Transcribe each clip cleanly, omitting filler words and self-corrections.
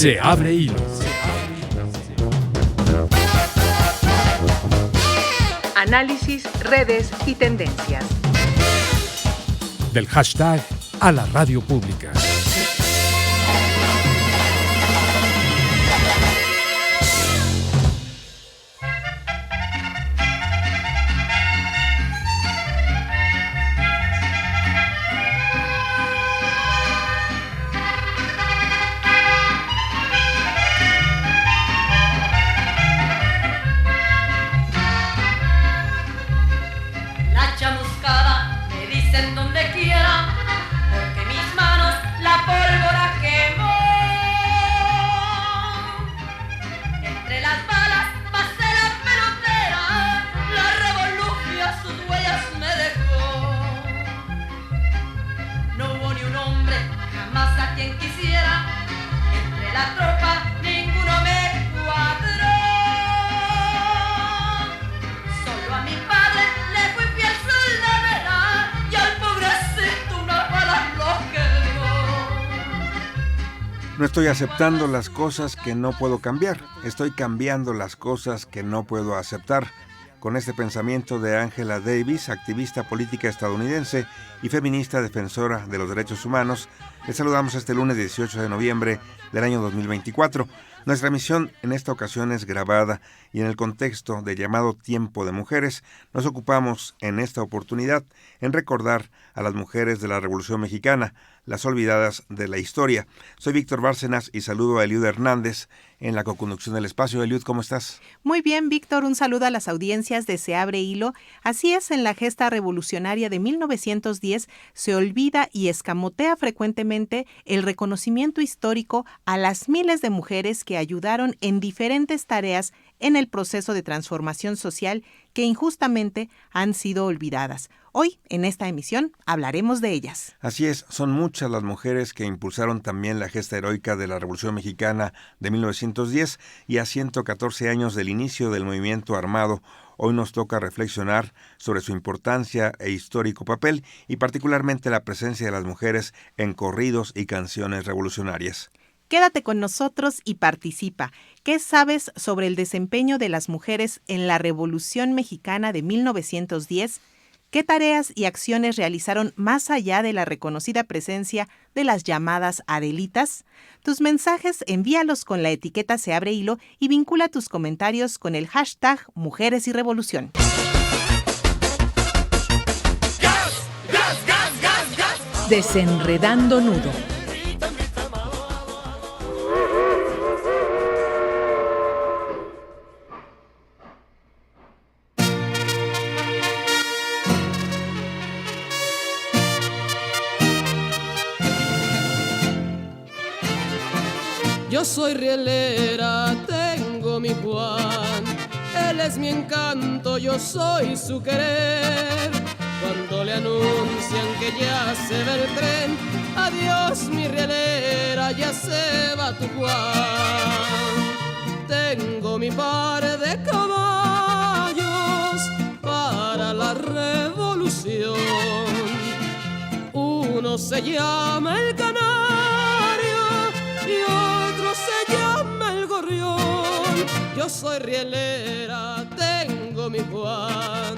Se abre hilo. Análisis, redes y tendencias. Del hashtag a la radio pública. No estoy aceptando las cosas que no puedo cambiar, estoy cambiando las cosas que no puedo aceptar. Con este pensamiento de Angela Davis, activista política estadounidense y feminista defensora de los derechos humanos, les saludamos este lunes 18 de noviembre del año 2024. Nuestra emisión en esta ocasión es grabada y en el contexto del llamado Tiempo de Mujeres, nos ocupamos en esta oportunidad en recordar a las mujeres de la Revolución Mexicana, las olvidadas de la historia. Soy Víctor Bárcenas y saludo a Eliud Hernández en la coconducción del espacio. Eliud, ¿cómo estás? Muy bien, Víctor, un saludo a las audiencias de Se Abre Hilo. Así es, en la gesta revolucionaria de 1910 se olvida y escamotea frecuentemente el reconocimiento histórico a las miles de mujeres que ayudaron en diferentes tareas en el proceso de transformación social que injustamente han sido olvidadas. Hoy, en esta emisión, hablaremos de ellas. Así es, son muchas las mujeres que impulsaron también la gesta heroica de la Revolución Mexicana de 1910 y a 114 años del inicio del movimiento armado. Hoy nos toca reflexionar sobre su importancia e histórico papel y particularmente la presencia de las mujeres en corridos y canciones revolucionarias. Quédate con nosotros y participa. ¿Qué sabes sobre el desempeño de las mujeres en la Revolución Mexicana de 1910? ¿Qué tareas y acciones realizaron más allá de la reconocida presencia de las llamadas Adelitas? Tus mensajes envíalos con la etiqueta Se Abre Hilo y vincula tus comentarios con el hashtag Mujeres y Revolución. Desenredando nudo. Yo soy rielera, tengo mi Juan, él es mi encanto, yo soy su querer. Cuando le anuncian que ya se va el tren, adiós mi rielera, ya se va tu Juan. Tengo mi par de caballos para la revolución, uno se llama el Canario y otro se llama el Gorrión. Yo soy rielera, tengo mi Juan,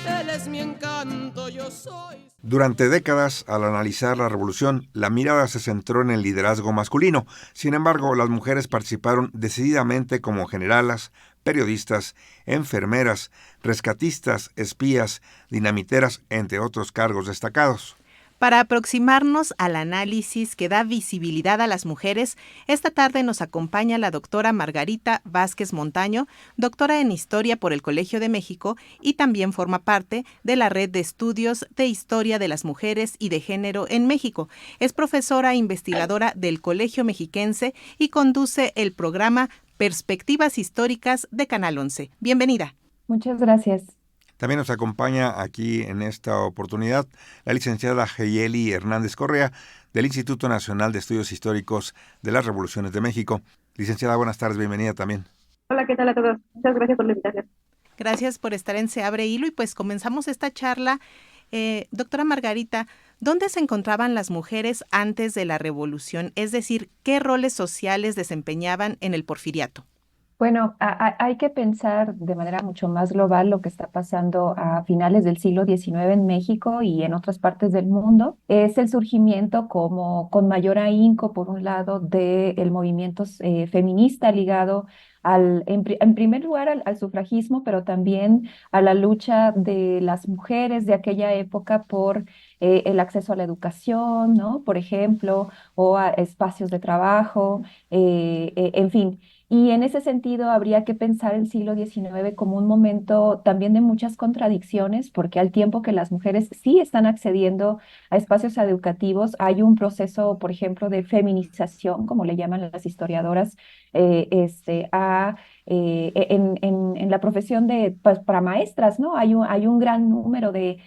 él es mi encanto, yo soy... Durante décadas, al analizar la revolución, la mirada se centró en el liderazgo masculino. Sin embargo, las mujeres participaron decididamente como generalas, periodistas, enfermeras, rescatistas, espías, dinamiteras, entre otros cargos destacados. Para aproximarnos al análisis que da visibilidad a las mujeres, esta tarde nos acompaña la doctora Margarita Vázquez Montaño, doctora en Historia por el Colegio de México y también forma parte de la Red de Estudios de Historia de las Mujeres y de Género en México. Es profesora e investigadora del Colegio Mexiquense y conduce el programa Perspectivas Históricas de Canal 11. Bienvenida. Muchas gracias. También nos acompaña aquí en esta oportunidad la licenciada Heyeli Hernández Correa del Instituto Nacional de Estudios Históricos de las Revoluciones de México. Licenciada, buenas tardes, bienvenida también. Hola, ¿qué tal a todos? Muchas gracias por la invitación. Gracias por estar en Se Abre Hilo y pues comenzamos esta charla. Doctora Margarita, ¿Dónde se encontraban las mujeres antes de la revolución? Es decir, ¿qué roles sociales desempeñaban en el porfiriato? Bueno, hay que pensar de manera mucho más global lo que está pasando a finales del siglo XIX en México y en otras partes del mundo. Es el surgimiento como con mayor ahínco, por un lado, del movimiento feminista ligado en primer lugar al sufragismo, pero también a la lucha de las mujeres de aquella época por el acceso a la educación, ¿no? Por ejemplo, o a espacios de trabajo, en fin. Y en ese sentido habría que pensar el siglo XIX como un momento también de muchas contradicciones, porque al tiempo que las mujeres sí están accediendo a espacios educativos, hay un proceso, por ejemplo, de feminización, como le llaman las historiadoras, en la profesión de, pues, para maestras, ¿no? Hay un gran número de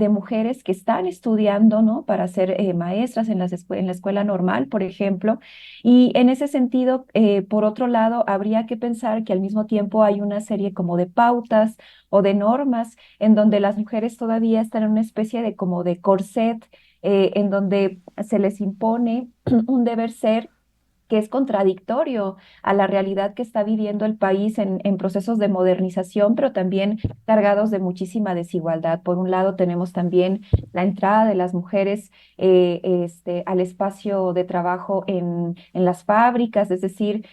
mujeres que están estudiando, ¿no? Para ser maestras en en la escuela normal, por ejemplo. Y en ese sentido, por otro lado, habría que pensar que al mismo tiempo hay una serie como de pautas o de normas en donde las mujeres todavía están en una especie de como de corset, en donde se les impone un deber ser que es contradictorio a la realidad que está viviendo el país en procesos de modernización, pero también cargados de muchísima desigualdad. Por un lado, tenemos también la entrada de las mujeres al espacio de trabajo en las fábricas, es decir,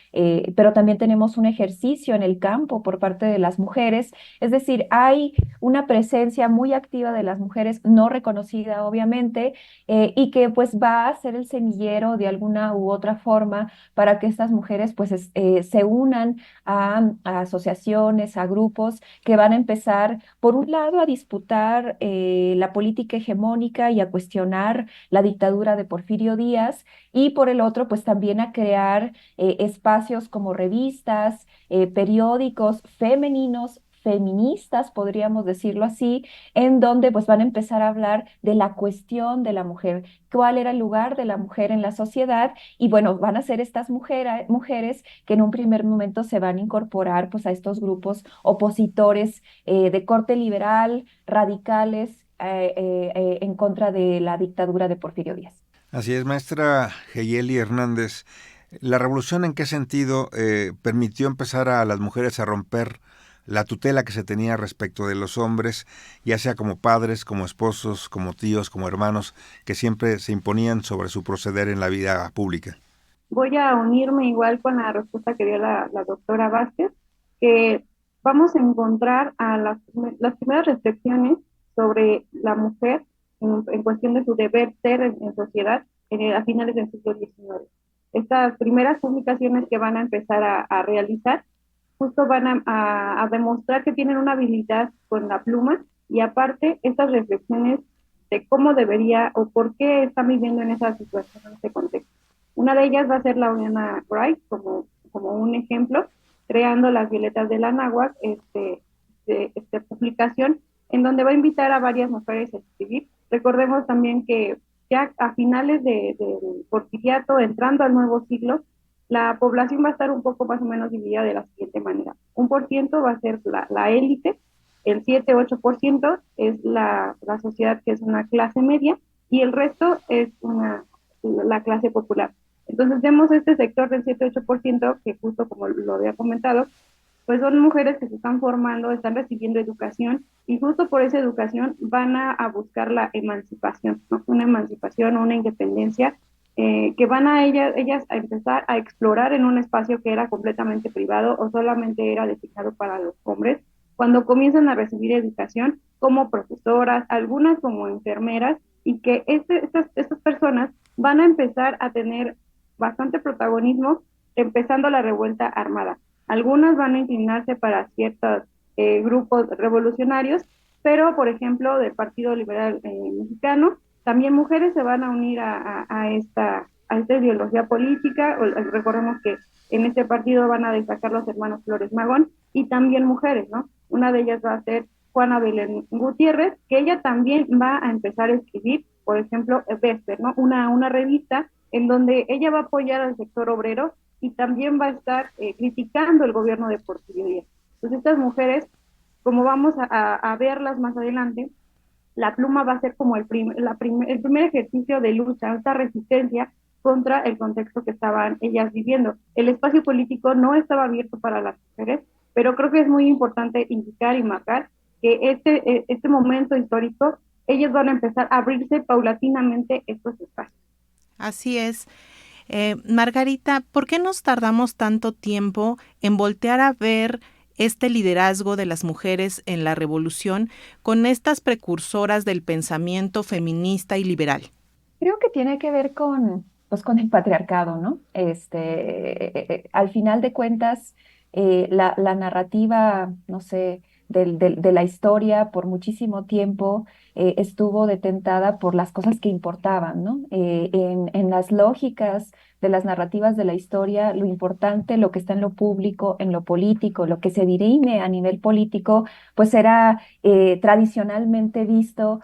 pero también tenemos un ejercicio en el campo por parte de las mujeres, es decir, hay una presencia muy activa de las mujeres, no reconocida obviamente, y que pues va a ser el semillero de alguna u otra forma para que estas mujeres pues se unan a asociaciones, a grupos que van a empezar, por un lado, a disputar la política hegemónica y a cuestionar la dictadura de Porfirio Díaz, y por el otro, pues también a crear espacios como revistas, periódicos femeninos, feministas, podríamos decirlo así, en donde pues van a empezar a hablar de la cuestión de la mujer, cuál era el lugar de la mujer en la sociedad, y bueno, van a ser estas mujeres que en un primer momento se van a incorporar pues a estos grupos opositores de corte liberal, radicales, en contra de la dictadura de Porfirio Díaz. Así es, maestra Geyeli Hernández. ¿La revolución en qué sentido permitió empezar a las mujeres a romper la tutela que se tenía respecto de los hombres, ya sea como padres, como esposos, como tíos, como hermanos, que siempre se imponían sobre su proceder en la vida pública? Voy a unirme igual con la respuesta que dio la doctora Vázquez, que vamos a encontrar a las primeras reflexiones sobre la mujer en cuestión de su deber ser en sociedad a finales del siglo XIX. Estas primeras publicaciones que van a empezar a realizar justo van a demostrar que tienen una habilidad con la pluma, y aparte estas reflexiones de cómo debería o por qué están viviendo en esa situación, en ese contexto. Una de ellas va a ser la Oriana Wright como un ejemplo, creando las Violetas del Anáhuac, publicación en donde va a invitar a varias mujeres a escribir. Recordemos también que ya a finales del Porfiriato, entrando al nuevo siglo, la población va a estar un poco más o menos dividida de la siguiente manera. 1% va a ser la élite, el 7-8% es la sociedad que es una clase media, y el resto es la clase popular. Entonces vemos este sector del 7-8% que, justo como lo había comentado, pues son mujeres que se están formando, están recibiendo educación, y justo por esa educación van a buscar la emancipación, ¿no? Una emancipación, una independencia, que van a ellas a empezar a explorar en un espacio que era completamente privado o solamente era destinado para los hombres, cuando comienzan a recibir educación como profesoras, algunas como enfermeras, y que estas personas van a empezar a tener bastante protagonismo empezando la revuelta armada. Algunas van a inclinarse para ciertos grupos revolucionarios, pero por ejemplo del Partido Liberal Mexicano, también mujeres se van a unir a esta ideología política. Recordemos que en este partido van a destacar los hermanos Flores Magón, y también mujeres, ¿no? Una de ellas va a ser Juana Belén Gutiérrez, que ella también va a empezar a escribir, por ejemplo, Vesper, ¿no? Una revista en donde ella va a apoyar al sector obrero y también va a estar criticando el gobierno de Porfirio Díaz. Entonces estas mujeres, como vamos a verlas más adelante, la pluma va a ser como el primer ejercicio de lucha, esta resistencia contra el contexto que estaban ellas viviendo. El espacio político no estaba abierto para las mujeres, pero creo que es muy importante indicar y marcar que este momento histórico, ellos van a empezar a abrirse paulatinamente estos espacios. Así es. Margarita, ¿por qué nos tardamos tanto tiempo en voltear a ver este liderazgo de las mujeres en la revolución con estas precursoras del pensamiento feminista y liberal? Creo que tiene que ver pues, con el patriarcado, ¿no? Al final de cuentas, la narrativa, no sé, de la historia por muchísimo tiempo estuvo detentada por las cosas que importaban, ¿no? En las lógicas de las narrativas de la historia, lo importante, lo que está en lo público, en lo político, lo que se dirime a nivel político, pues era tradicionalmente visto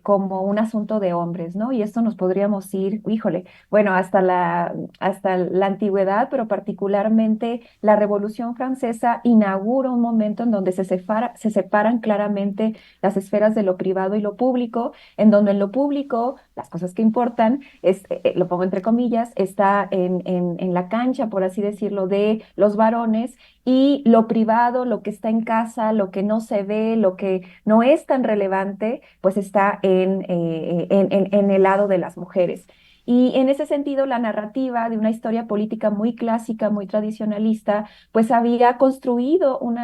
como un asunto de hombres, ¿no? Y esto nos podríamos ir, híjole, bueno, hasta la antigüedad, pero particularmente la Revolución Francesa inaugura un momento en donde se separan claramente las esferas de lo privado y lo público, en donde en lo público, las cosas que importan, lo pongo entre comillas, está en la cancha, por así decirlo, de los varones, y lo privado, lo que está en casa, lo que no se ve, lo que no es tan relevante, pues está en el lado de las mujeres. Y en ese sentido, la narrativa de una historia política muy clásica, muy tradicionalista, pues había construido un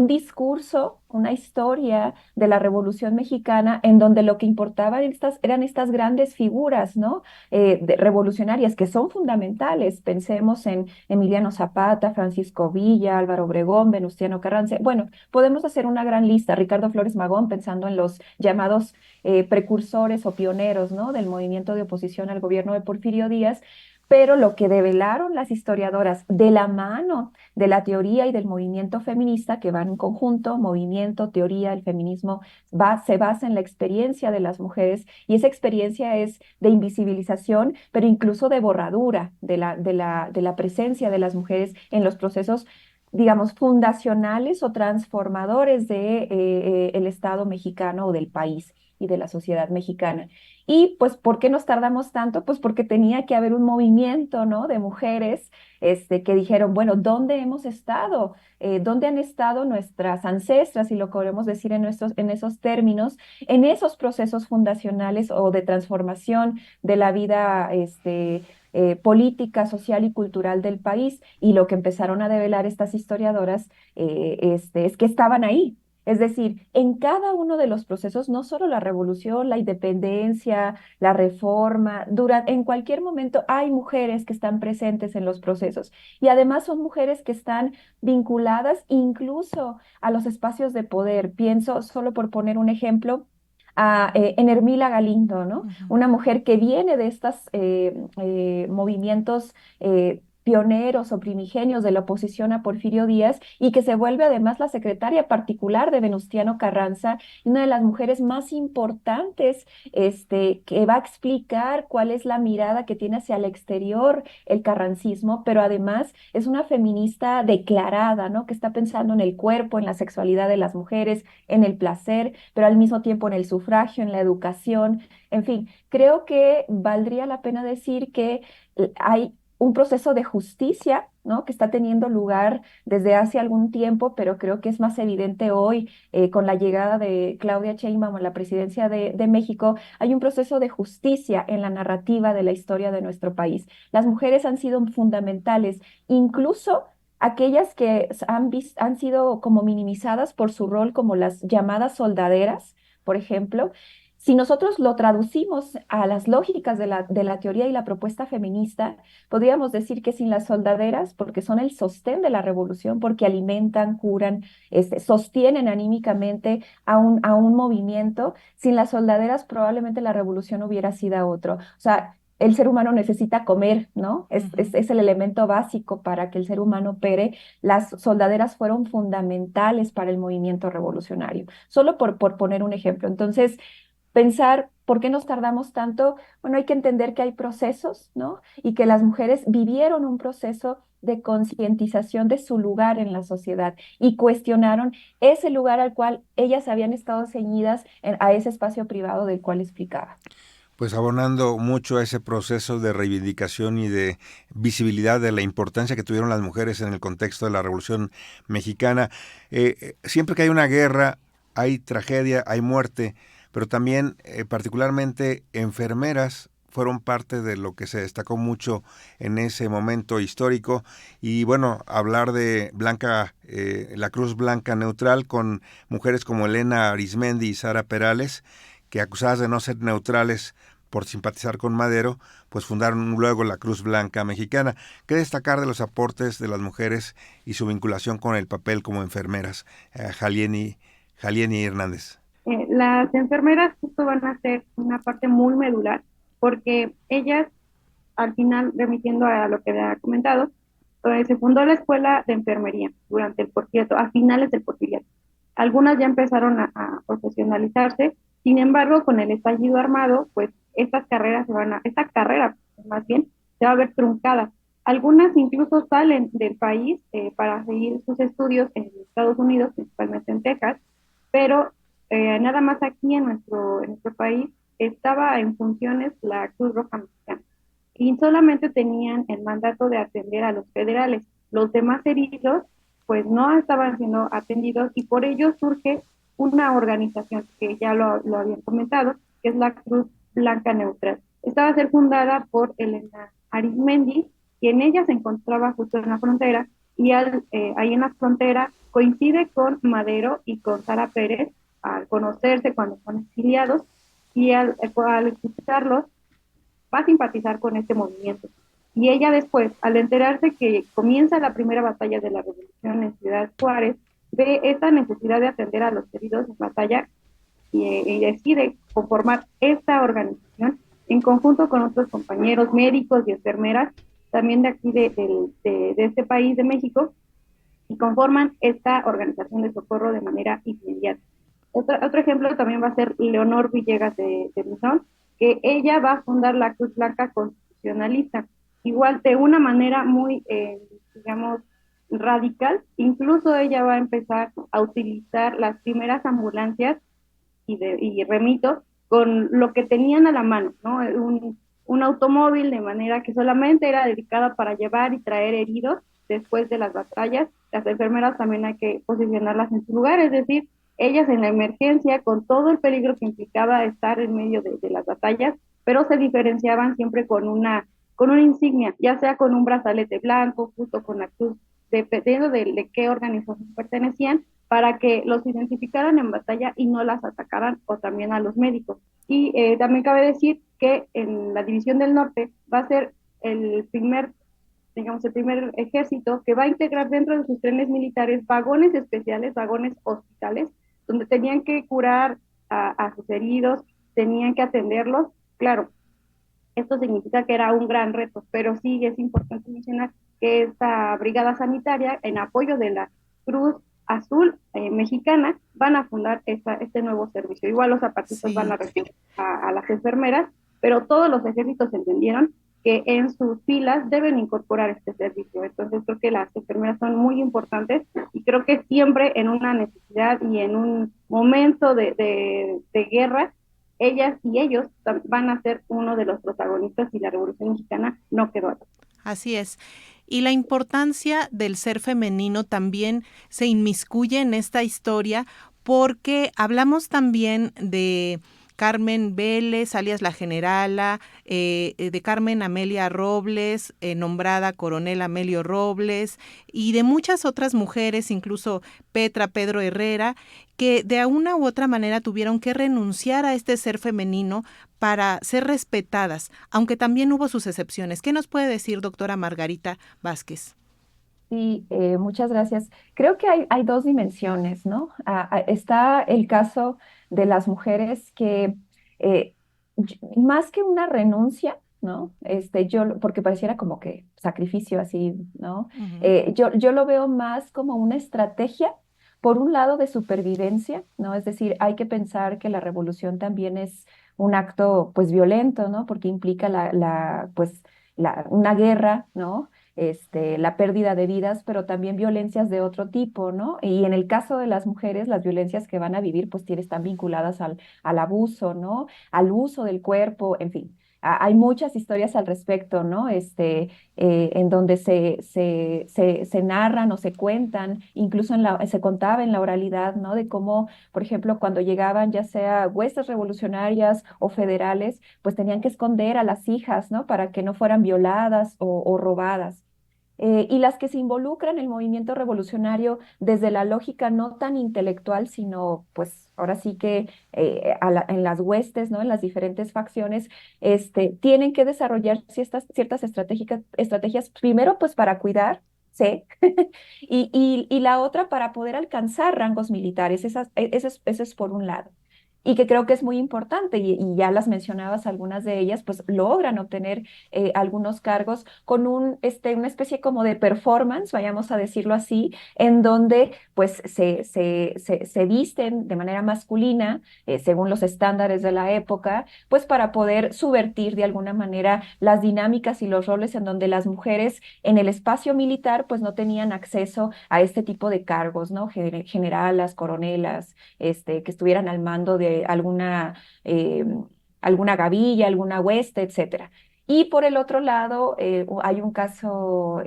discurso, una historia de la Revolución Mexicana en donde lo que importaba eran estas grandes figuras, ¿no? Revolucionarias que son fundamentales. Pensemos en Emiliano Zapata, Francisco Villa, Álvaro Obregón, Venustiano Carranza. Bueno, podemos hacer una gran lista. Ricardo Flores Magón, pensando en los llamados precursores o pioneros, ¿no? Del movimiento de oposición al gobierno de Porfirio Díaz. Pero lo que develaron las historiadoras de la mano de la teoría y del movimiento feminista, que van en conjunto, movimiento, teoría, el feminismo se basa en la experiencia de las mujeres, y esa experiencia es de invisibilización, pero incluso de borradura de la presencia de las mujeres en los procesos, digamos, fundacionales o transformadores el Estado mexicano o del país y de la sociedad mexicana. Y pues, ¿por qué nos tardamos tanto? Pues porque tenía que haber un movimiento, ¿no? De mujeres que dijeron, bueno, ¿dónde hemos estado? ¿Dónde han estado nuestras ancestras, si lo queremos decir en esos términos, en esos procesos fundacionales o de transformación de la vida política, social y cultural del país? Y lo que empezaron a develar estas historiadoras es que estaban ahí. Es decir, en cada uno de los procesos, no solo la revolución, la independencia, la reforma, en cualquier momento hay mujeres que están presentes en los procesos, y además son mujeres que están vinculadas incluso a los espacios de poder. Pienso, solo por poner un ejemplo, en Hermila Galindo, ¿no? Una mujer que viene de estos movimientos pioneros o primigenios de la oposición a Porfirio Díaz, y que se vuelve además la secretaria particular de Venustiano Carranza, una de las mujeres más importantes, que va a explicar cuál es la mirada que tiene hacia el exterior el carrancismo, pero además es una feminista declarada, ¿no? Que está pensando en el cuerpo, en la sexualidad de las mujeres, en el placer, pero al mismo tiempo en el sufragio, en la educación. En fin, creo que valdría la pena decir que hay un proceso de justicia, ¿no? Que está teniendo lugar desde hace algún tiempo, pero creo que es más evidente hoy con la llegada de Claudia Sheinbaum a la presidencia de México. Hay un proceso de justicia en la narrativa de la historia de nuestro país. Las mujeres han sido fundamentales, incluso aquellas que han sido como minimizadas por su rol como las llamadas soldaderas, por ejemplo. Si nosotros lo traducimos a las lógicas de la teoría y la propuesta feminista, podríamos decir que sin las soldaderas, porque son el sostén de la revolución, porque alimentan, curan, sostienen anímicamente a un movimiento, sin las soldaderas probablemente la revolución hubiera sido otro. O sea, el ser humano necesita comer, ¿no? Es el elemento básico para que el ser humano opere. Las soldaderas fueron fundamentales para el movimiento revolucionario, solo por poner un ejemplo. Entonces, pensar por qué nos tardamos tanto. Bueno, hay que entender que hay procesos, ¿no? Y que las mujeres vivieron un proceso de concientización de su lugar en la sociedad y cuestionaron ese lugar al cual ellas habían estado ceñidas a ese espacio privado del cual explicaba. Pues abonando mucho a ese proceso de reivindicación y de visibilidad de la importancia que tuvieron las mujeres en el contexto de la Revolución Mexicana. Siempre que hay una guerra, hay tragedia, hay muerte, pero también particularmente enfermeras fueron parte de lo que se destacó mucho en ese momento histórico. Y bueno, hablar de la Cruz Blanca Neutral con mujeres como Elena Arizmendi y Sara Perales, que acusadas de no ser neutrales por simpatizar con Madero, pues fundaron luego la Cruz Blanca Mexicana. ¿Qué destacar de los aportes de las mujeres y su vinculación con el papel como enfermeras? Jalieni Hernández. Las enfermeras justo van a ser una parte muy medular, porque ellas, al final, remitiendo a lo que había comentado, se fundó la escuela de enfermería durante el porfiriato, a finales del porfiriato. Algunas ya empezaron a profesionalizarse, sin embargo, con el estallido armado, pues esta carrera más bien se va a ver truncada. Algunas incluso salen del país para seguir sus estudios en Estados Unidos, principalmente en Texas, pero nada más aquí en nuestro país estaba en funciones la Cruz Roja Mexicana y solamente tenían el mandato de atender a los federales. Los demás heridos pues no estaban siendo atendidos y por ello surge una organización que ya lo habían comentado, que es la Cruz Blanca Neutral. Esta va a ser fundada por Elena Arizmendi, quien ella se encontraba justo en la frontera, y ahí en la frontera coincide con Madero y con Sara Pérez al conocerse cuando son exiliados, y al escucharlos va a simpatizar con este movimiento. Y ella después, al enterarse que comienza la primera batalla de la Revolución en Ciudad Juárez, ve esta necesidad de atender a los heridos en batalla y decide conformar esta organización en conjunto con otros compañeros médicos y enfermeras, también de aquí de este país, de México, y conforman esta organización de socorro de manera inmediata. Otro ejemplo también va a ser Leonor Villegas de Luzón, que ella va a fundar la Cruz Blanca Constitucionalista, igual de una manera muy, digamos, radical. Incluso ella va a empezar a utilizar las primeras ambulancias y remito con lo que tenían a la mano, ¿no? Un automóvil de manera que solamente era dedicada para llevar y traer heridos después de las batallas. Las enfermeras también hay que posicionarlas en su lugar, es decir, ellas en la emergencia, con todo el peligro que implicaba estar en medio de las batallas, pero se diferenciaban siempre con una insignia, ya sea con un brazalete blanco, justo con la cruz, dependiendo de qué organización pertenecían, para que los identificaran en batalla y no las atacaran, o también a los médicos. Y también cabe decir que en la División del Norte va a ser el primer ejército que va a integrar dentro de sus trenes militares vagones especiales, vagones hospitales, donde tenían que curar a sus heridos, tenían que atenderlos. Claro, esto significa que era un gran reto, pero sí es importante mencionar que esta brigada sanitaria, en apoyo de la Cruz Azul Mexicana, van a fundar este nuevo servicio. Igual los zapatistas van a recibir a las enfermeras, pero todos los ejércitos entendieron que en sus filas deben incorporar este servicio. Entonces creo que las enfermeras son muy importantes, y creo que siempre en una necesidad y en un momento de guerra, ellas y ellos van a ser uno de los protagonistas, y la Revolución Mexicana no quedó atrás. Así es. Y la importancia del ser femenino también se inmiscuye en esta historia, porque hablamos también de Carmen Vélez, alias la Generala, de Carmen Amelia Robles, nombrada Coronel Amelio Robles, y de muchas otras mujeres, incluso Pedro Herrera, que de una u otra manera tuvieron que renunciar a este ser femenino para ser respetadas, aunque también hubo sus excepciones. ¿Qué nos puede decir, doctora Margarita Vázquez? Sí, muchas gracias. Creo que hay dos dimensiones, ¿no? Está el caso de las mujeres que, más que una renuncia, ¿no? Porque pareciera como que sacrificio así, ¿no? Uh-huh. Yo lo veo más como una estrategia por un lado de supervivencia, ¿no? Es decir, hay que pensar que la revolución también es un acto pues violento, ¿no? Porque implica una guerra, ¿no? La pérdida de vidas, pero también violencias de otro tipo, ¿no? Y en el caso de las mujeres, las violencias que van a vivir, pues están vinculadas al abuso, ¿no? Al uso del cuerpo, en fin. Hay muchas historias al respecto, ¿no? En donde se narran o se cuentan, incluso se contaba en la oralidad, ¿no? De cómo, por ejemplo, cuando llegaban ya sea huestes revolucionarias o federales, pues tenían que esconder a las hijas, ¿no? Para que no fueran violadas o robadas. Y las que se involucran en el movimiento revolucionario desde la lógica no tan intelectual, sino pues ahora sí que en las huestes, ¿no? En las diferentes facciones, tienen que desarrollar ciertas estrategias, primero pues para cuidar. Sí, y la otra para poder alcanzar rangos militares, eso es por un lado. Y que creo que es muy importante, y ya las mencionabas algunas de ellas, pues logran obtener algunos cargos con una especie como de performance, vayamos a decirlo así, en donde pues se visten de manera masculina, según los estándares de la época, pues para poder subvertir de alguna manera las dinámicas y los roles en donde las mujeres en el espacio militar pues no tenían acceso a este tipo de cargos, ¿no? Generalas, coronelas, que estuvieran al mando de alguna gavilla, alguna hueste, etcétera. Y por el otro lado, hay un caso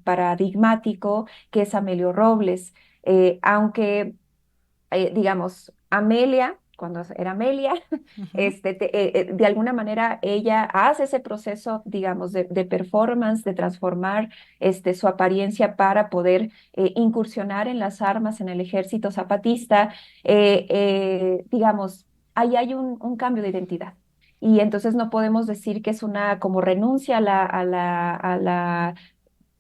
paradigmático que es Amelio Robles. Aunque, digamos, Amelia, cuando era Amelia, Ujú. de alguna manera ella hace ese proceso, digamos, de performance, de transformar su apariencia para poder incursionar en las armas, en el ejército zapatista, digamos, ahí hay un cambio de identidad. Y entonces no podemos decir que es una como renuncia a la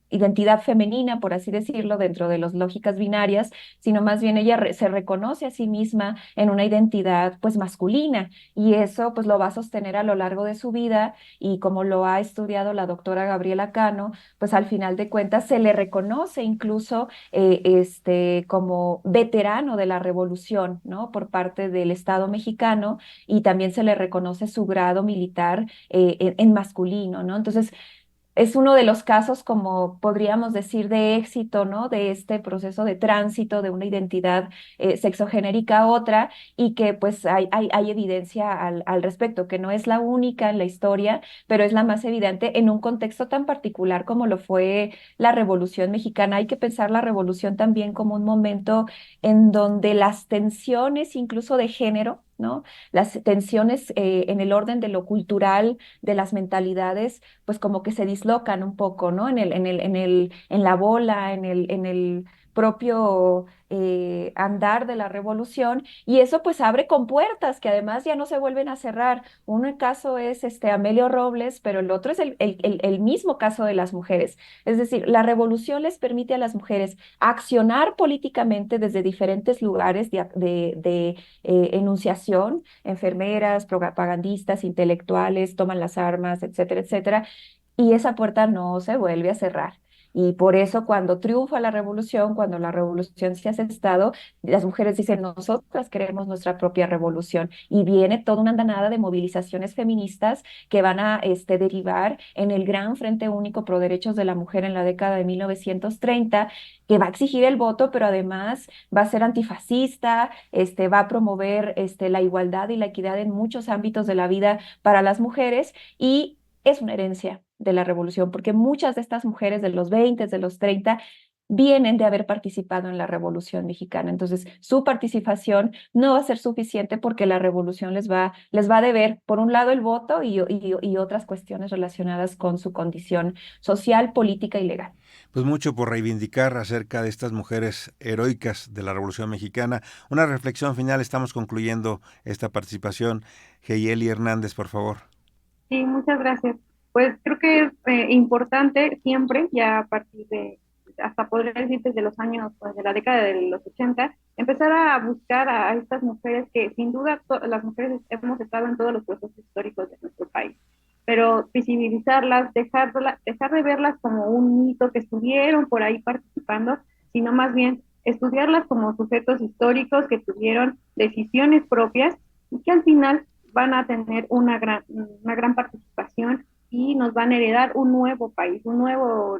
identidad femenina, por así decirlo, dentro de las lógicas binarias, sino más bien ella se reconoce a sí misma en una identidad pues masculina, y eso pues lo va a sostener a lo largo de su vida, y como lo ha estudiado la doctora Gabriela Cano, pues al final de cuentas se le reconoce incluso como veterano de la revolución, ¿no? Por parte del Estado mexicano, y también se le reconoce su grado militar en masculino, ¿no? Entonces, es uno de los casos, como podríamos decir, de éxito, ¿no? De este proceso de tránsito de una identidad sexogenérica a otra, y que pues hay evidencia al respecto, que no es la única en la historia, pero es la más evidente en un contexto tan particular como lo fue la Revolución Mexicana. Hay que pensar la Revolución también como un momento en donde las tensiones, incluso de género, ¿no? Las tensiones en el orden de lo cultural, de las mentalidades, pues como que se dislocan un poco, ¿no? En la bola, en el propio andar de la revolución, y eso pues abre compuertas que además ya no se vuelven a cerrar. Un caso es Amelio Robles, pero el otro es el mismo caso de las mujeres. Es decir, la revolución les permite a las mujeres accionar políticamente desde diferentes lugares de enunciación. Enfermeras, propagandistas, intelectuales, toman las armas, etcétera, etcétera, y esa puerta no se vuelve a cerrar. Y por eso cuando triunfa la revolución, cuando la revolución se hace Estado, las mujeres dicen, nosotras queremos nuestra propia revolución. Y viene toda una andanada de movilizaciones feministas que van a derivar en el gran Frente Único Pro Derechos de la Mujer en la década de 1930, que va a exigir el voto, pero además va a ser antifascista, va a promover la igualdad y la equidad en muchos ámbitos de la vida para las mujeres, y es una herencia de la revolución, porque muchas de estas mujeres de los 20, de los 30, vienen de haber participado en la Revolución Mexicana. Entonces, su participación no va a ser suficiente porque la revolución les va a deber, por un lado, el voto y otras cuestiones relacionadas con su condición social, política y legal. Pues mucho por reivindicar acerca de estas mujeres heroicas de la Revolución Mexicana. Una reflexión final, estamos concluyendo esta participación. Heyeli Hernández, por favor. Sí, muchas gracias. Pues creo que es importante siempre, ya a partir de, hasta podría decir desde los años, pues, de la década de los 80, empezar a buscar a estas mujeres que sin duda las mujeres hemos estado en todos los procesos históricos de nuestro país, pero visibilizarlas, dejar de verlas como un mito que estuvieron por ahí participando, sino más bien estudiarlas como sujetos históricos que tuvieron decisiones propias y que al final van a tener una gran participación y nos van a heredar un nuevo país, un nuevo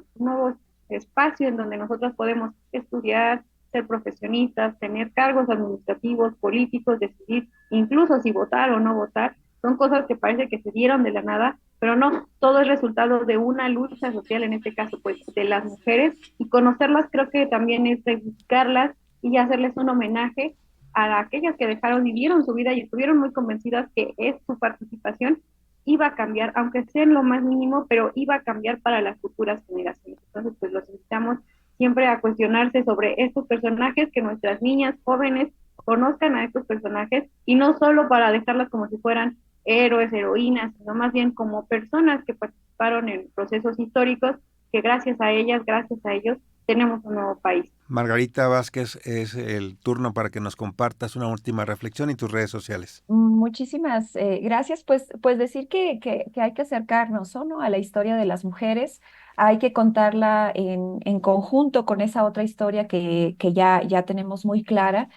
espacio en donde nosotros podemos estudiar, ser profesionistas, tener cargos administrativos, políticos, decidir incluso si votar o no votar. Son cosas que parece que se dieron de la nada, pero no, todo es resultado de una lucha social, en este caso, pues, de las mujeres, y conocerlas creo que también es reivindicarlas y hacerles un homenaje a aquellas que dejaron, vivieron su vida y estuvieron muy convencidas que es su participación iba a cambiar, aunque sea en lo más mínimo, pero iba a cambiar para las futuras generaciones. Entonces, pues los invitamos siempre a cuestionarse sobre estos personajes, que nuestras niñas jóvenes conozcan a estos personajes, y no solo para dejarlas como si fueran héroes, heroínas, sino más bien como personas que participaron en procesos históricos, que gracias a ellas, gracias a ellos, tenemos un nuevo país. Margarita Vázquez, es el turno para que nos compartas una última reflexión y tus redes sociales. Muchísimas gracias. Pues decir que hay que acercarnos, ¿no? a la historia de las mujeres. Hay que contarla en conjunto con esa otra historia que ya tenemos muy clara,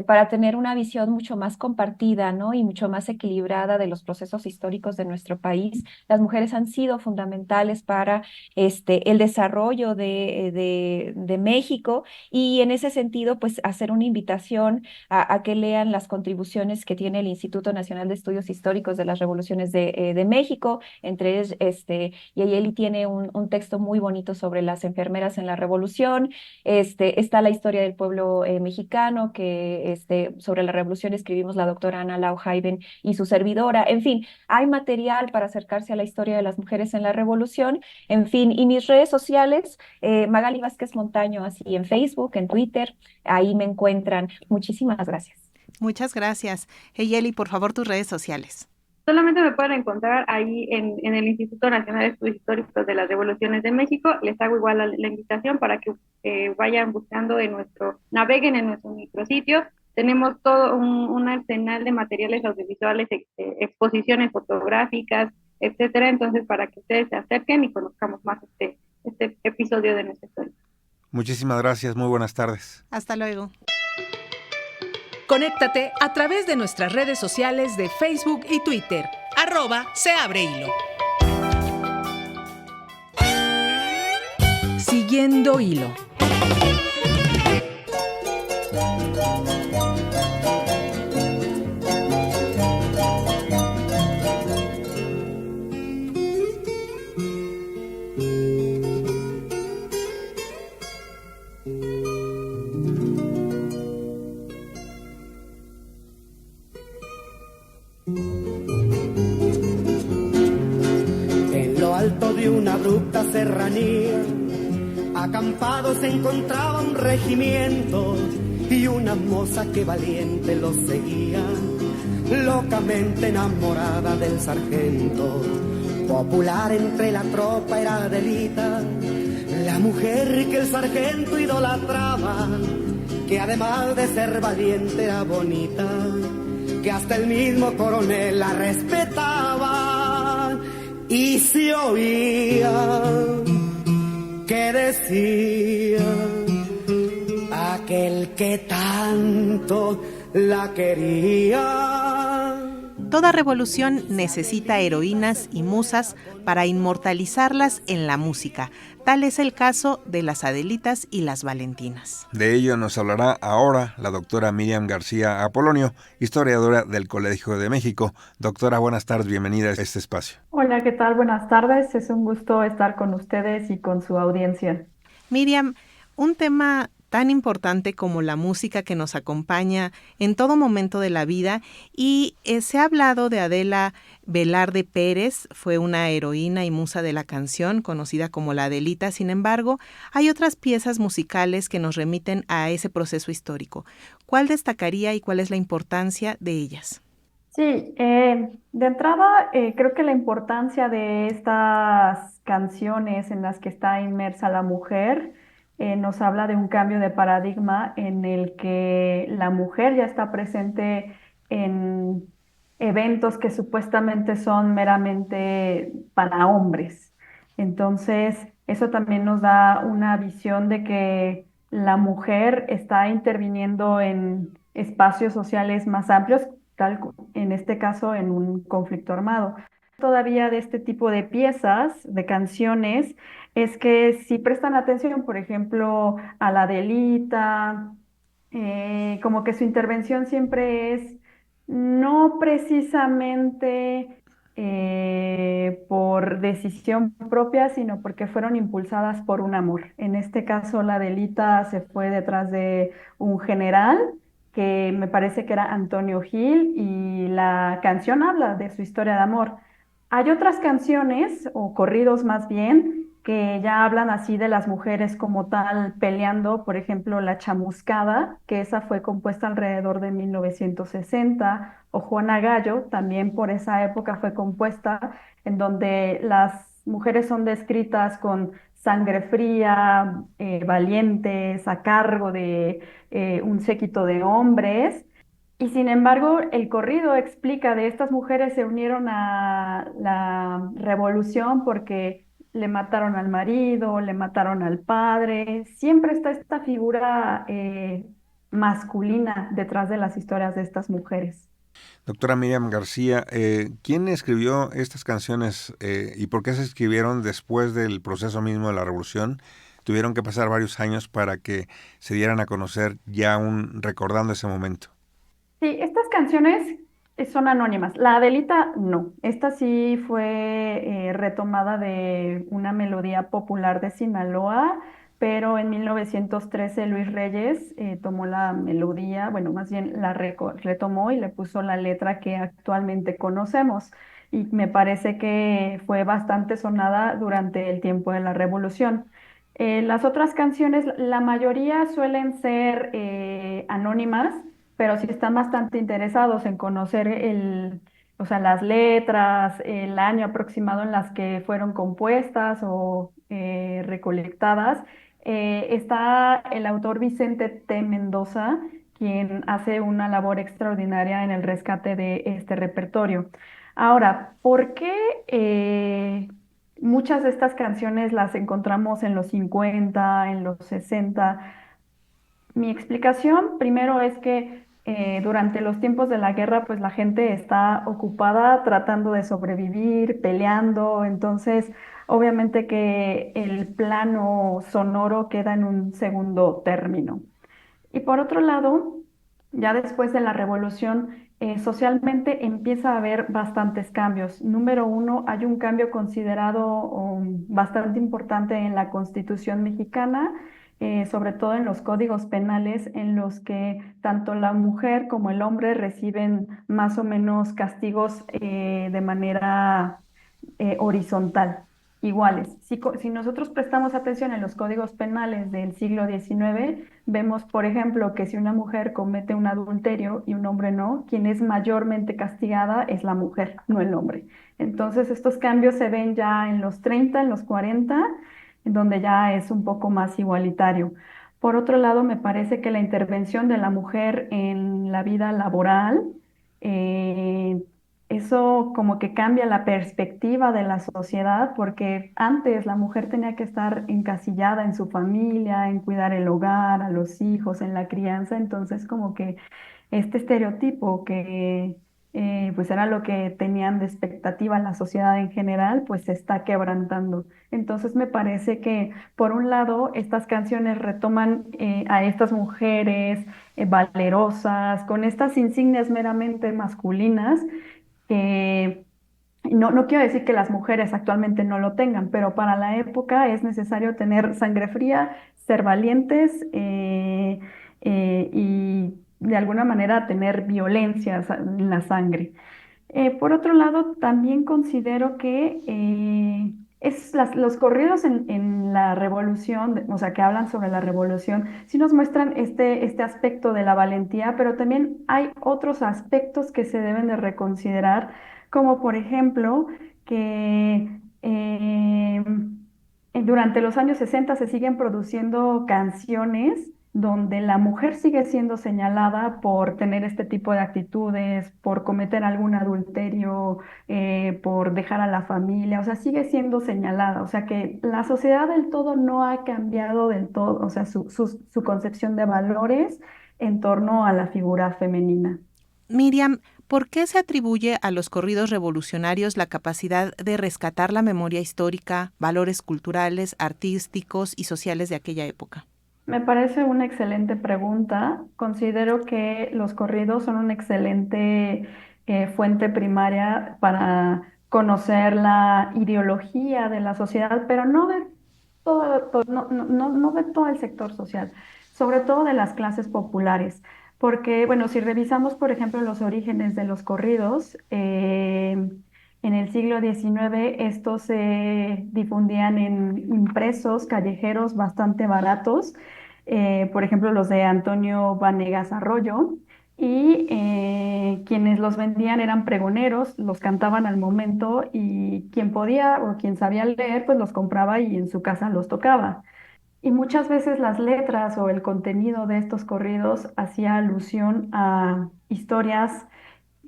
para tener una visión mucho más compartida, ¿no? y mucho más equilibrada de los procesos históricos de nuestro país. Las mujeres han sido fundamentales para el desarrollo de México, y en ese sentido, pues hacer una invitación a que lean las contribuciones que tiene el Instituto Nacional de Estudios Históricos de las Revoluciones de México. Entre ellos, Yayeli tiene un texto muy bonito sobre las enfermeras en la Revolución. Está la historia del pueblo mexicano, que sobre la Revolución escribimos la doctora Ana Lau Jaiben y su servidora. En fin, hay material para acercarse a la historia de las mujeres en la Revolución. En fin, y mis redes sociales, Magali Vázquez Montaño, así en Facebook, en Twitter, ahí me encuentran. Muchísimas gracias. Muchas gracias. Yayeli, por favor, tus redes sociales. Solamente me pueden encontrar ahí en el Instituto Nacional de Estudios Históricos de las Revoluciones de México. Les hago igual la invitación para que vayan buscando naveguen en nuestro micrositio. Tenemos todo un arsenal de materiales audiovisuales, exposiciones fotográficas, etcétera. Entonces, para que ustedes se acerquen y conozcamos más este episodio de nuestra historia. Muchísimas gracias, muy buenas tardes. Hasta luego. Conéctate a través de nuestras redes sociales de Facebook y Twitter. @seabreHilo. Siguiendo Hilo. De una abrupta serranía, acampado se encontraba un regimiento y una moza que valiente los seguía, locamente enamorada del sargento. Popular entre la tropa era Adelita, la mujer que el sargento idolatraba, que además de ser valiente era bonita, que hasta el mismo coronel la respetaba. Y se oía que decía aquel que tanto la quería. Toda revolución necesita heroínas y musas para inmortalizarlas en la música. Tal es el caso de las Adelitas y las Valentinas. De ello nos hablará ahora la doctora Miriam García Apolonio, historiadora del Colegio de México. Doctora, buenas tardes, bienvenida a este espacio. Hola, ¿qué tal? Buenas tardes. Es un gusto estar con ustedes y con su audiencia. Miriam, un tema tan importante como la música que nos acompaña en todo momento de la vida, y se ha hablado de Adela Velarde Pérez, fue una heroína y musa de la canción, conocida como la Adelita. Sin embargo, hay otras piezas musicales que nos remiten a ese proceso histórico. ¿Cuál destacaría y cuál es la importancia de ellas? Sí, de entrada creo que la importancia de estas canciones en las que está inmersa la mujer nos habla de un cambio de paradigma en el que la mujer ya está presente en eventos que supuestamente son meramente para hombres. Entonces, eso también nos da una visión de que la mujer está interviniendo en espacios sociales más amplios, en este caso en un conflicto armado. Todavía de este tipo de piezas, de canciones, es que si prestan atención, por ejemplo, a la Adelita, como que su intervención siempre es no precisamente por decisión propia, sino porque fueron impulsadas por un amor. En este caso, la Adelita se fue detrás de un general que me parece que era Antonio Gil, y la canción habla de su historia de amor. Hay otras canciones, o corridos más bien, que ya hablan así de las mujeres como tal peleando, por ejemplo, La Chamuscada, que esa fue compuesta alrededor de 1960, o Juana Gallo, también por esa época fue compuesta, en donde las mujeres son descritas con sangre fría, valientes, a cargo de un séquito de hombres. Y sin embargo, el corrido explica de estas mujeres se unieron a la revolución porque le mataron al marido, le mataron al padre. Siempre está esta figura masculina detrás de las historias de estas mujeres. Doctora Miriam García, ¿quién escribió estas canciones y por qué se escribieron después del proceso mismo de la revolución? Tuvieron que pasar varios años para que se dieran a conocer ya recordando ese momento. Sí, estas canciones son anónimas. La Adelita no. Esta sí fue retomada de una melodía popular de Sinaloa, pero en 1913 Luis Reyes tomó la melodía, bueno, más bien la retomó y le puso la letra que actualmente conocemos. Y me parece que fue bastante sonada durante el tiempo de la Revolución. Las otras canciones, la mayoría suelen ser anónimas, pero si están bastante interesados en conocer o sea, las letras, el año aproximado en las que fueron compuestas o recolectadas, está el autor Vicente T. Mendoza, quien hace una labor extraordinaria en el rescate de este repertorio. Ahora, ¿por qué muchas de estas canciones las encontramos en los 50, en los 60? Mi explicación primero es que durante los tiempos de la guerra, pues la gente está ocupada tratando de sobrevivir, peleando, entonces obviamente que el plano sonoro queda en un segundo término. Y por otro lado, ya después de la revolución, socialmente empieza a haber bastantes cambios. Número uno, hay un cambio considerado bastante importante en la Constitución mexicana, sobre todo en los códigos penales, en los que tanto la mujer como el hombre reciben más o menos castigos de manera horizontal, iguales. Si nosotros prestamos atención en los códigos penales del siglo XIX, vemos, por ejemplo, que si una mujer comete un adulterio y un hombre no, quien es mayormente castigada es la mujer, no el hombre. Entonces, estos cambios se ven ya en los 30, en los 40, en donde ya es un poco más igualitario. Por otro lado, me parece que la intervención de la mujer en la vida laboral, eh, eso como que cambia la perspectiva de la sociedad, porque antes la mujer tenía que estar encasillada en su familia, en cuidar el hogar, a los hijos, en la crianza, entonces como que este estereotipo que pues era lo que tenían de expectativa la sociedad en general, pues se está quebrantando. Entonces me parece que por un lado estas canciones retoman a estas mujeres valerosas, con estas insignias meramente masculinas, que no quiero decir que las mujeres actualmente no lo tengan, pero para la época es necesario tener sangre fría, ser valientes y de alguna manera tener violencia en la sangre. Por otro lado, también considero que los corridos en la revolución, o sea, que hablan sobre la revolución, sí nos muestran este aspecto de la valentía, pero también hay otros aspectos que se deben de reconsiderar, como por ejemplo que durante los años 60 se siguen produciendo canciones donde la mujer sigue siendo señalada por tener este tipo de actitudes, por cometer algún adulterio, por dejar a la familia, o sea, sigue siendo señalada, o sea que la sociedad del todo no ha cambiado del todo, o sea, su concepción de valores en torno a la figura femenina. Miriam, ¿por qué se atribuye a los corridos revolucionarios la capacidad de rescatar la memoria histórica, valores culturales, artísticos y sociales de aquella época? Me parece una excelente pregunta. Considero que los corridos son una excelente fuente primaria para conocer la ideología de la sociedad, pero no de no de todo el sector social, sobre todo de las clases populares. Porque, bueno, si revisamos, por ejemplo, los orígenes de los corridos, en el siglo XIX estos se difundían en impresos callejeros bastante baratos, por ejemplo, los de Antonio Vanegas Arroyo, y quienes los vendían eran pregoneros, los cantaban al momento y quien podía o quien sabía leer, pues los compraba y en su casa los tocaba. Y muchas veces las letras o el contenido de estos corridos hacía alusión a historias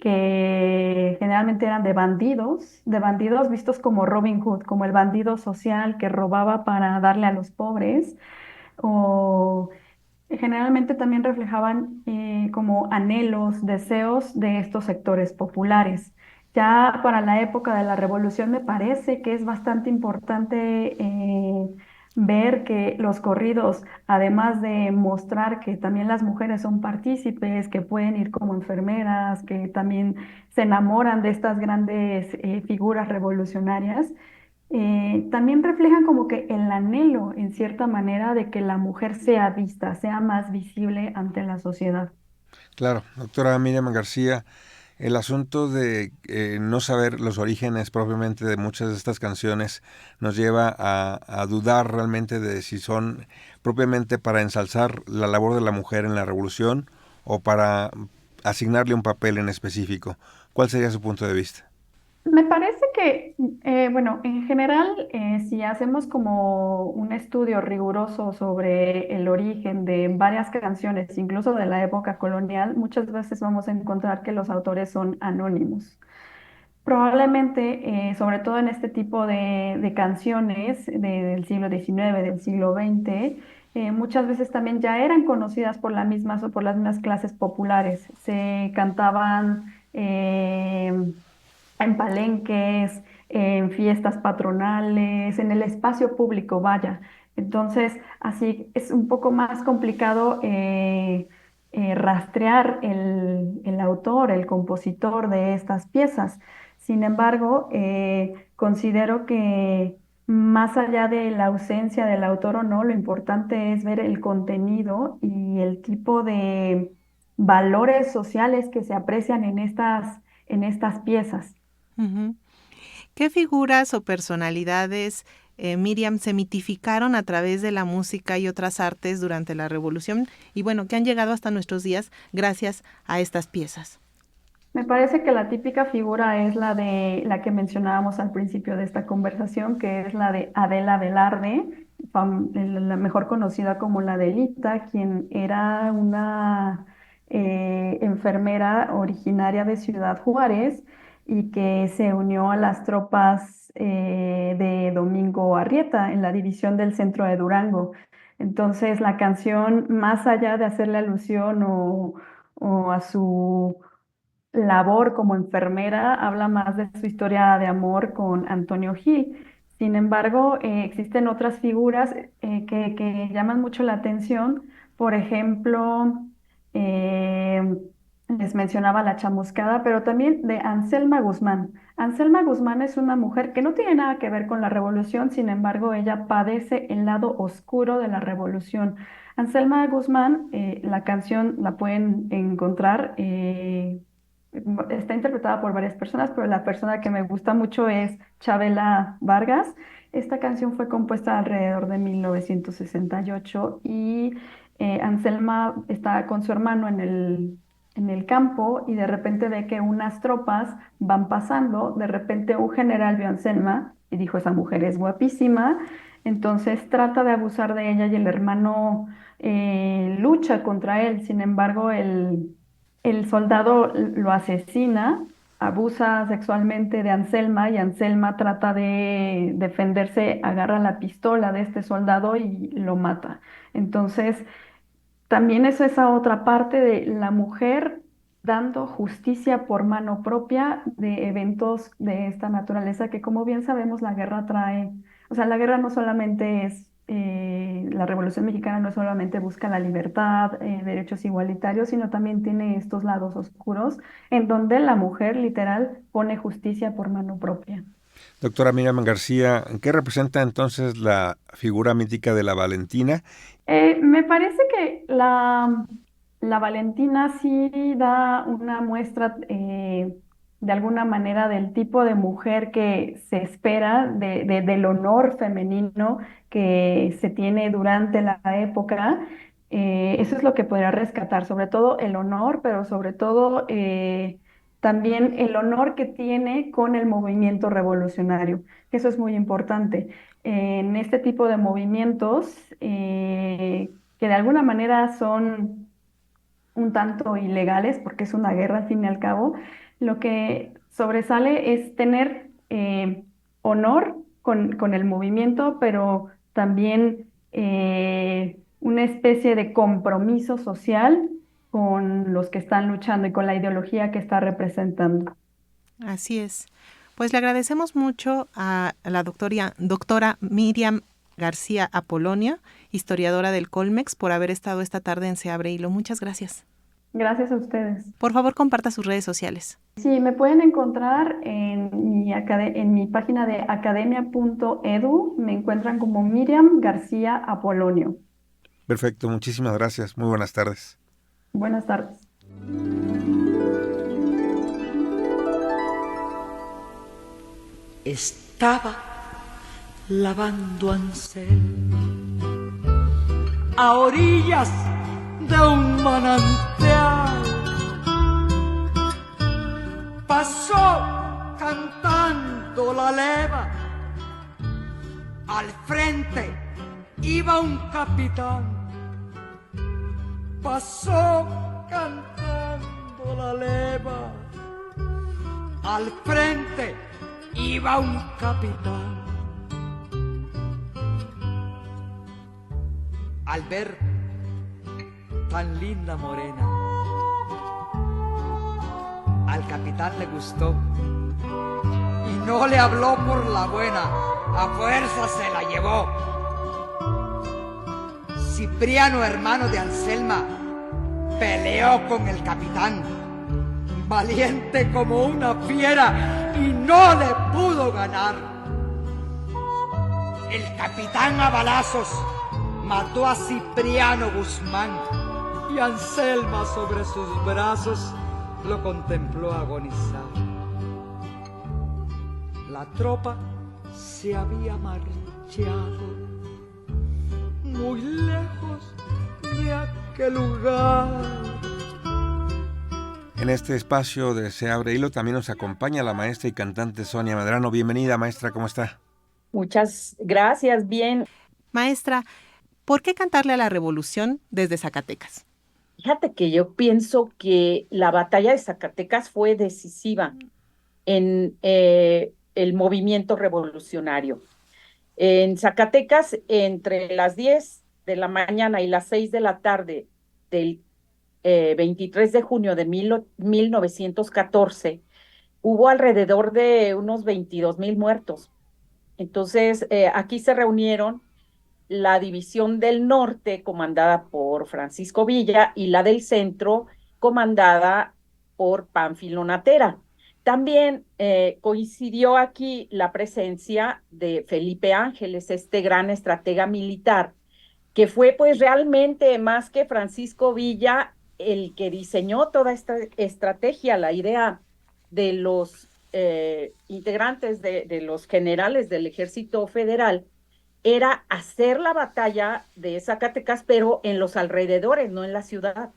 que generalmente eran de bandidos vistos como Robin Hood, como el bandido social que robaba para darle a los pobres, o generalmente también reflejaban como anhelos, deseos de estos sectores populares. Ya para la época de la Revolución me parece que es bastante importante ver que los corridos, además de mostrar que también las mujeres son partícipes, que pueden ir como enfermeras, que también se enamoran de estas grandes figuras revolucionarias, también reflejan como que el anhelo, en cierta manera, de que la mujer sea vista, sea más visible ante la sociedad. Claro, doctora Miriam García, el asunto de no saber los orígenes propiamente de muchas de estas canciones nos lleva a dudar realmente de si son propiamente para ensalzar la labor de la mujer en la revolución o para asignarle un papel en específico. ¿Cuál sería su punto de vista? Me parece que, bueno, en general, si hacemos como un estudio riguroso sobre el origen de varias canciones, incluso de la época colonial, muchas veces vamos a encontrar que los autores son anónimos. Probablemente, sobre todo en este tipo de canciones del siglo XIX, del siglo XX, muchas veces también ya eran conocidas por por las mismas clases populares. Se cantaban en palenques, en fiestas patronales, en el espacio público, vaya. Entonces, así es un poco más complicado rastrear el autor, el compositor de estas piezas. Sin embargo, considero que más allá de la ausencia del autor o no, lo importante es ver el contenido y el tipo de valores sociales que se aprecian en estas piezas. Ujú. ¿Qué figuras o personalidades, Miriam, se mitificaron a través de la música y otras artes durante la Revolución y bueno, que han llegado hasta nuestros días gracias a estas piezas? Me parece que la típica figura es la de la que mencionábamos al principio de esta conversación, que es la de Adela Velarde, la mejor conocida como la Adelita, quien era una enfermera originaria de Ciudad Juárez y que se unió a las tropas de Domingo Arrieta en la división del centro de Durango. Entonces, la canción, más allá de hacerle alusión o a su labor como enfermera, habla más de su historia de amor con Antonio Gil. Sin embargo, existen otras figuras que llaman mucho la atención. Por ejemplo, eh, les mencionaba la chamuscada, pero también de Anselma Guzmán. Anselma Guzmán es una mujer que no tiene nada que ver con la revolución, sin embargo, ella padece el lado oscuro de la revolución. Anselma Guzmán, la canción la pueden encontrar. Está interpretada por varias personas, pero la persona que me gusta mucho es Chabela Vargas. Esta canción fue compuesta alrededor de 1968 y Anselma está con su hermano en el campo y de repente ve que unas tropas van pasando. De repente un general vio a Anselma y dijo, esa mujer es guapísima. Entonces trata de abusar de ella y el hermano lucha contra él. Sin embargo, el soldado lo asesina, abusa sexualmente de Anselma y Anselma trata de defenderse, agarra la pistola de este soldado y lo mata. Entonces, también es esa otra parte de la mujer dando justicia por mano propia de eventos de esta naturaleza que, como bien sabemos, la guerra trae. O sea, la guerra no solamente es, la Revolución Mexicana no solamente busca la libertad, derechos igualitarios, sino también tiene estos lados oscuros en donde la mujer literal pone justicia por mano propia. Doctora Miriam García, ¿qué representa entonces la figura mítica de la Valentina? Me parece que la Valentina sí da una muestra de alguna manera del tipo de mujer que se espera, del honor femenino que se tiene durante la época. Eso es lo que podría rescatar, sobre todo el honor, pero sobre todo también el honor que tiene con el movimiento revolucionario. Eso es muy importante en este tipo de movimientos que de alguna manera son un tanto ilegales, porque es una guerra al fin y al cabo, lo que sobresale es tener honor con el movimiento, pero también una especie de compromiso social con los que están luchando y con la ideología que está representando. Así es. Pues le agradecemos mucho a la doctora Miriam García Apolonio, historiadora del Colmex, por haber estado esta tarde en Se Abre Hilo. Muchas gracias. Gracias a ustedes. Por favor, comparta sus redes sociales. Sí, me pueden encontrar en mi página de academia.edu. Me encuentran como Miriam García Apolonio. Perfecto, muchísimas gracias. Muy buenas tardes. Buenas tardes. Estaba lavando Anselma a orillas de un manantial. Pasó cantando la leva. Al frente iba un capitán. Pasó cantando la leva. Al frente iba un capitán. Al ver tan linda morena, al capitán le gustó y no le habló por la buena, a fuerza se la llevó. Cipriano, hermano de Anselma, peleó con el capitán, valiente como una fiera, y no le pudo ganar. El capitán a balazos mató a Cipriano Guzmán y Anselma sobre sus brazos lo contempló agonizar. La tropa se había marchado muy lejos de aquel lugar. En este espacio de Se Abre Hilo también nos acompaña la maestra y cantante Sonia Medrano. Bienvenida, maestra, ¿cómo está? Muchas gracias, bien. Maestra, ¿por qué cantarle a la revolución desde Zacatecas? Fíjate que yo pienso que la batalla de Zacatecas fue decisiva en el movimiento revolucionario. En Zacatecas, entre las 10 de la mañana y las 6 de la tarde del 23 de junio de 1914, hubo alrededor de unos 22,000 muertos. Entonces, aquí se reunieron la División del Norte, comandada por Francisco Villa, y la del Centro, comandada por Pánfilo Natera. También coincidió aquí la presencia de Felipe Ángeles, este gran estratega militar, que fue pues realmente más que Francisco Villa el que diseñó toda esta estrategia, la idea de los integrantes de los generales del Ejército Federal era hacer la batalla de Zacatecas, pero en los alrededores, no en la ciudad.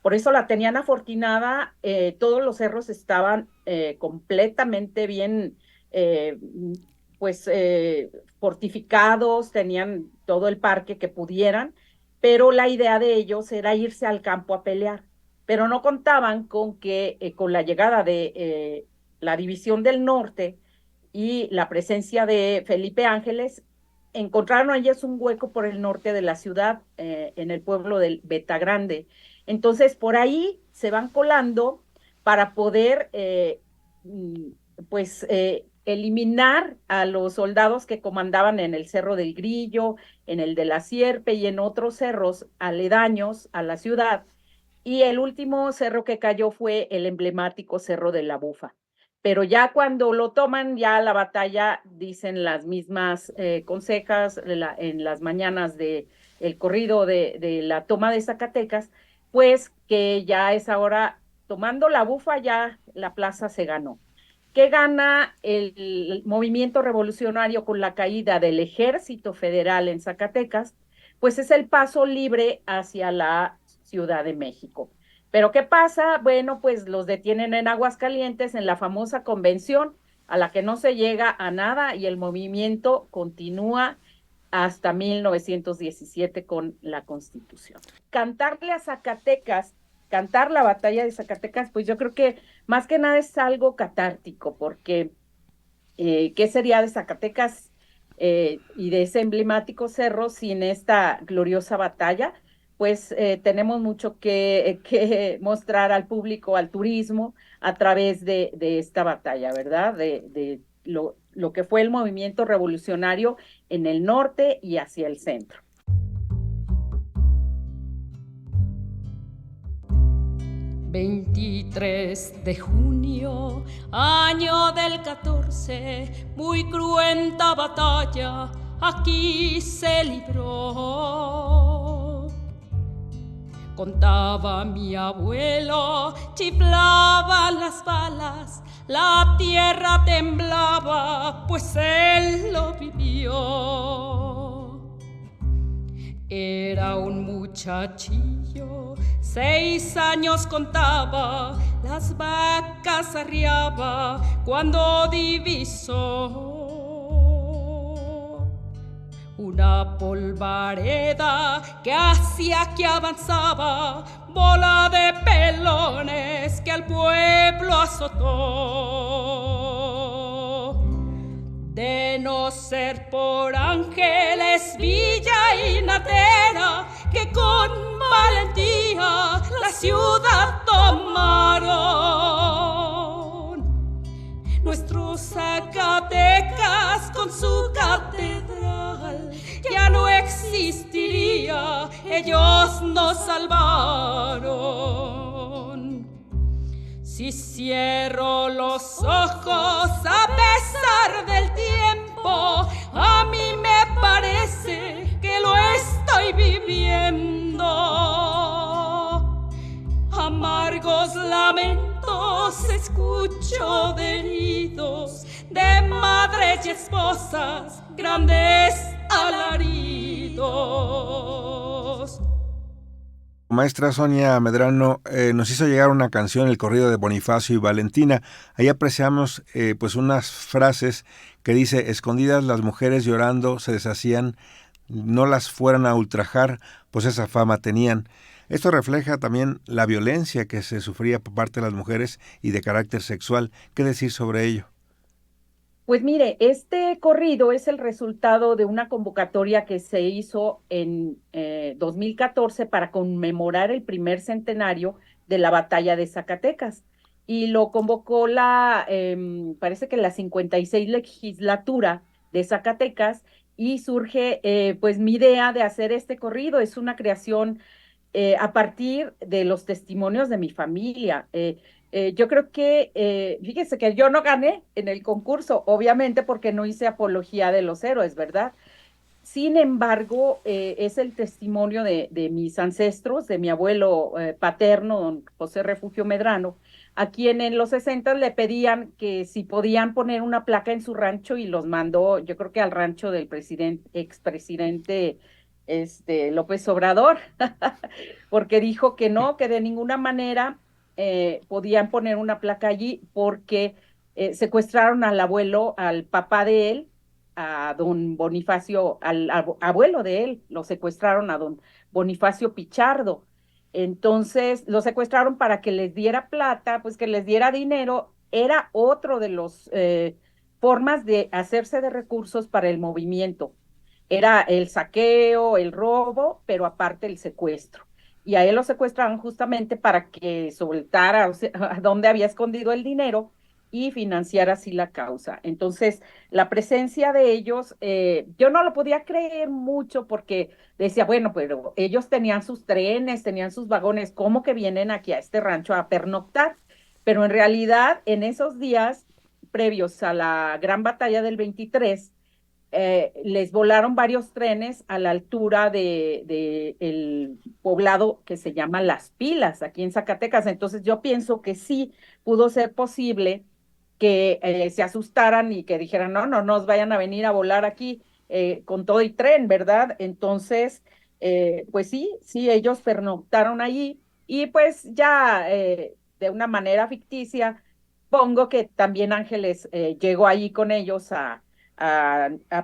Por eso la tenían afortunada, todos los cerros estaban completamente bien pues fortificados, tenían todo el parque que pudieran, pero la idea de ellos era irse al campo a pelear, pero no contaban con que con la llegada de la División del Norte y la presencia de Felipe Ángeles, encontraron ellos un hueco por el norte de la ciudad, en el pueblo del Betagrande. Entonces, por ahí se van colando para poder, pues, eliminar a los soldados que comandaban en el Cerro del Grillo, en el de la Sierpe y en otros cerros aledaños a la ciudad. Y el último cerro que cayó fue el emblemático Cerro de la Bufa. Pero ya cuando lo toman, ya la batalla, dicen las mismas consejas en las mañanas del corrido de la toma de Zacatecas, pues que ya es ahora, tomando la Bufa, ya la plaza se ganó. ¿Qué gana el movimiento revolucionario con la caída del Ejército Federal en Zacatecas? Pues es el paso libre hacia la Ciudad de México. ¿Pero qué pasa? Bueno, pues los detienen en Aguascalientes, en la famosa convención, a la que no se llega a nada, y el movimiento continúa hasta 1917 con la Constitución. Cantarle a Zacatecas, cantar la batalla de Zacatecas, pues yo creo que más que nada es algo catártico, porque ¿qué sería de Zacatecas y de ese emblemático cerro sin esta gloriosa batalla? Pues tenemos mucho que mostrar al público, al turismo, a través de esta batalla, ¿verdad? De lo que fue el movimiento revolucionario en el norte y hacia el centro. 23 de junio, año del 14, muy cruenta batalla aquí se libró. Contaba mi abuelo, chiflaban las balas, la tierra temblaba, pues él lo vivió. Era un muchachillo, 6 años contaba, las vacas arriaba cuando divisó una polvareda que hacía que avanzaba, bola de pelones que al pueblo azotó. De no ser por Ángeles Villa y Natera, que con valentía la ciudad tomaron. Nuestros Zacatecas con su catedral ya no existiría, ellos nos salvaron. Si cierro los ojos a pesar del tiempo, a mí me parece que lo estoy viviendo. Amargos lamentos escucho de heridos, de madres y esposas, grandes alaridos. Maestra Sonia Medrano nos hizo llegar una canción, el corrido de Bonifacio y Valentina. Ahí apreciamos pues unas frases que dice: escondidas las mujeres llorando se deshacían, no las fueran a ultrajar, pues esa fama tenían. Esto refleja también la violencia que se sufría por parte de las mujeres y de carácter sexual. ¿Qué decir sobre ello? Pues mire, este corrido es el resultado de una convocatoria que se hizo en 2014 para conmemorar el primer centenario de la batalla de Zacatecas. Y lo convocó parece que la 56 legislatura de Zacatecas, y surge pues mi idea de hacer este corrido. Es una creación a partir de los testimonios de mi familia. Yo creo que, fíjese que yo no gané en el concurso, obviamente porque no hice apología de los héroes, ¿verdad? Sin embargo, es el testimonio de mis ancestros, de mi abuelo paterno, don José Refugio Medrano, a quien en los 60 le pedían que si podían poner una placa en su rancho, y los mandó, yo creo que al rancho del expresidente López Obrador, porque dijo que no, que de ninguna manera podían poner una placa allí porque secuestraron al abuelo, al papá de él, a don Bonifacio, al abuelo de él, lo secuestraron a don Bonifacio Pichardo. Entonces lo secuestraron para que les diera plata, pues que les diera dinero. Era otro de los formas de hacerse de recursos para el movimiento. Era el saqueo, el robo, pero aparte el secuestro. Y a él lo secuestraron justamente para que soltara, o sea, a dónde había escondido el dinero y financiar así la causa. Entonces, la presencia de ellos, yo no lo podía creer mucho porque decía, bueno, pero ellos tenían sus trenes, tenían sus vagones, ¿cómo que vienen aquí a este rancho a pernoctar? Pero en realidad, en esos días previos a la gran batalla del 23, les volaron varios trenes a la altura de el poblado que se llama Las Pilas, aquí en Zacatecas. Entonces yo pienso que sí pudo ser posible que se asustaran y que dijeran, no nos vayan a venir a volar aquí con todo y tren, ¿verdad? Entonces, pues sí, ellos pernoctaron allí y pues ya de una manera ficticia, pongo que también Ángeles llegó allí con ellos a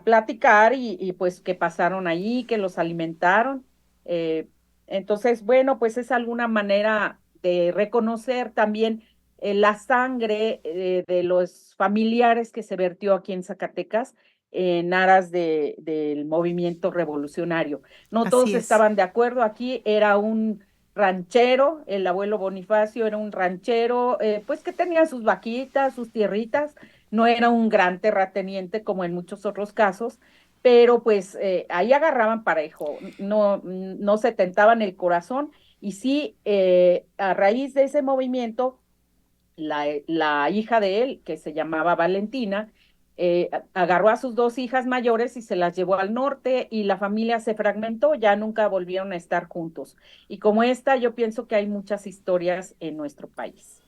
platicar y pues que pasaron ahí, que los alimentaron. Entonces, bueno, pues es alguna manera de reconocer también la sangre de los familiares que se vertió aquí en Zacatecas en aras del movimiento revolucionario. No Así todos es. estaban de acuerdo, aquí era un ranchero, el abuelo Bonifacio era un ranchero, pues que tenía sus vaquitas, sus tierritas, no era un gran terrateniente como en muchos otros casos, pero pues ahí agarraban parejo, no se tentaban el corazón, y sí, a raíz de ese movimiento, la hija de él, que se llamaba Valentina, agarró a sus dos hijas mayores y se las llevó al norte y la familia se fragmentó, ya nunca volvieron a estar juntos. Y como esta, yo pienso que hay muchas historias en nuestro país.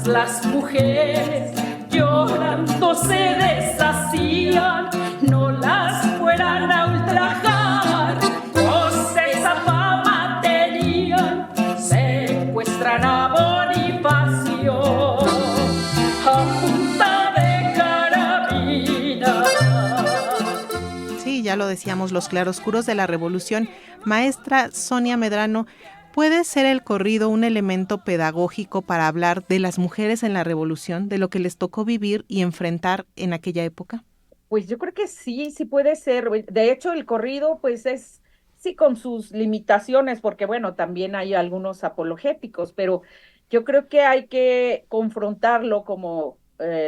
Las mujeres llorando se deshacían, no las fueran a ultrajar, pues esa fama tenían, secuestran a Bonifacio a punta de carabina. Sí, ya lo decíamos, los claroscuros de la revolución. Maestra Sonia Medrano, ¿puede ser el corrido un elemento pedagógico para hablar de las mujeres en la revolución, de lo que les tocó vivir y enfrentar en aquella época? Pues yo creo que sí puede ser. De hecho, el corrido pues es, sí, con sus limitaciones, porque bueno, también hay algunos apologéticos, pero yo creo que hay que confrontarlo como